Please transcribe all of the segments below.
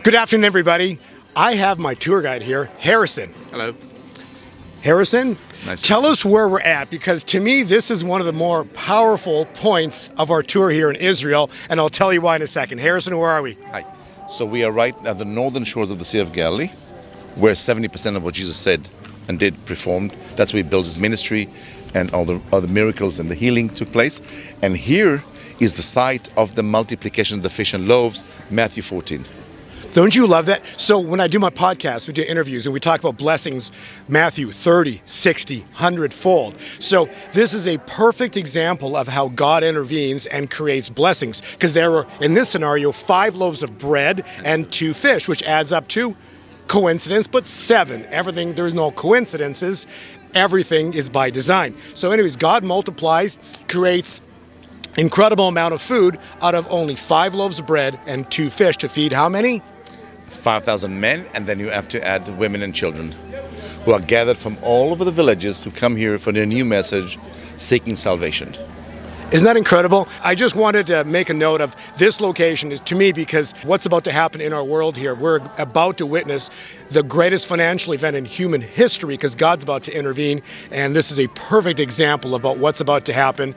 Good afternoon, everybody. I have my tour guide here, Harrison. Hello. Harrison, Nice. tell us where we're at, because to me, this is one of the more powerful points of our tour here in Israel, and I'll tell you why in a second. Harrison, where are we? Hi. So we are right at the northern shores of the Sea of Galilee, where 70% of what Jesus said and did performed. That's where he built his ministry and all the other miracles and the healing took place. And here is the site of the multiplication of the fish and loaves, Matthew 14. Don't you love that? So when I do my podcast, we do interviews and we talk about blessings, Matthew 30, 60, 100-fold. So this is a perfect example of how God intervenes and creates blessings, because there were, in this scenario, 5 loaves of bread and 2 fish, which adds up to coincidence, but 7. Everything, there's no coincidences. Everything is by design. So anyways, God multiplies, creates incredible amount of food out of only 5 loaves of bread and 2 fish to feed how many? 5,000 men, and then you have to add women and children who are gathered from all over the villages to come here for their new message, seeking salvation. Isn't that incredible? I just wanted to make a note of this location is to me, because what's about to happen in our world here. We're about to witness the greatest financial event in human history, because God's about to intervene, and this is a perfect example about what's about to happen.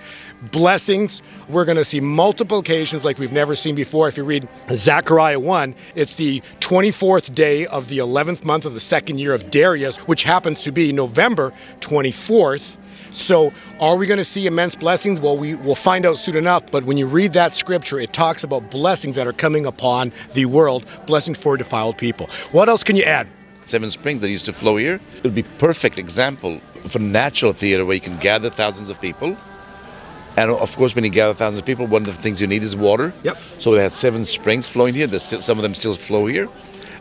Blessings, we're going to see multiplications like we've never seen before. If you read Zechariah 1, it's the 24th day of the 11th month of the 2nd year of Darius, which happens to be November 24th. So are we going to see immense blessings? Well, we will find out soon enough. But when you read that scripture, it talks about blessings that are coming upon the world, blessings for defiled people. What else can you add? 7 springs that used to flow here. It would be perfect example for natural theater where you can gather thousands of people. And of course, when you gather thousands of people, one of the things you need is water. Yep. So they had 7 springs flowing here. There's still, some of them still flow here.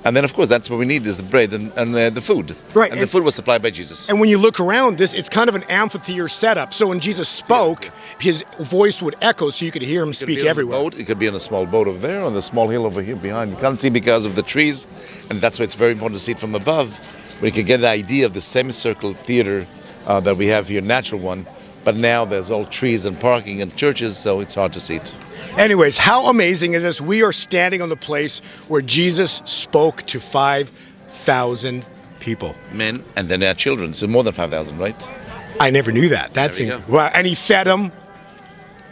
And then, of course, that's what we need is the bread and the food. Right. And the food was supplied by Jesus. And when you look around this, it's kind of an amphitheater setup. So when Jesus spoke, his voice would echo so you could hear him speak everywhere. It could be on a small boat over there, on the small hill over here behind. You can't see because of the trees. And that's why it's very important to see it from above. But you can get the idea of the semicircle theater that we have here, natural one. But now there's all trees and parking and churches, so it's hard to see it. Anyways, how amazing is this? We are standing on the place where Jesus spoke to 5,000 people. Men, and then there are children. So more than 5,000, right? I never knew that. That's There we go. wow. And he fed them.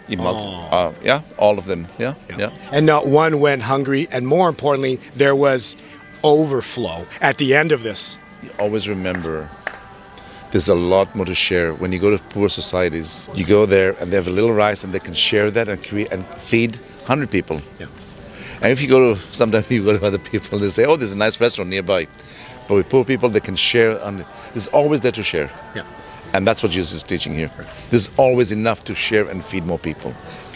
Yeah, all of them. Yeah. And not one went hungry. And more importantly, there was overflow at the end of this. You always remember there's a lot more to share. When you go to poor societies, you go there and they have a little rice and they can share that and create and feed 100 people. Yeah. And if you go to, sometimes you go to other people, they say, oh, there's a nice restaurant nearby. But with poor people, they can share. And there's always there to share. Yeah. And that's what Jesus is teaching here. There's always enough to share and feed more people.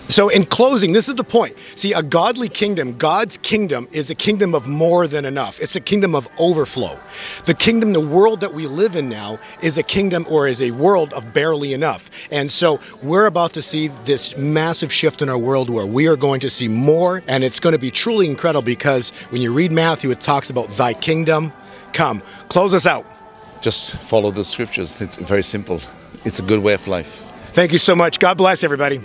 So in closing, this is the point. See, a godly kingdom, God's kingdom, is a kingdom of more than enough. It's a kingdom of overflow. The kingdom, the world that we live in now, is a kingdom or is a world of barely enough. And so we're about to see this massive shift in our world where we are going to see more, and it's going to be truly incredible, because when you read Matthew, it talks about thy kingdom come. Close us out. Just follow the scriptures. It's very simple. It's a good way of life. Thank you so much. God bless everybody.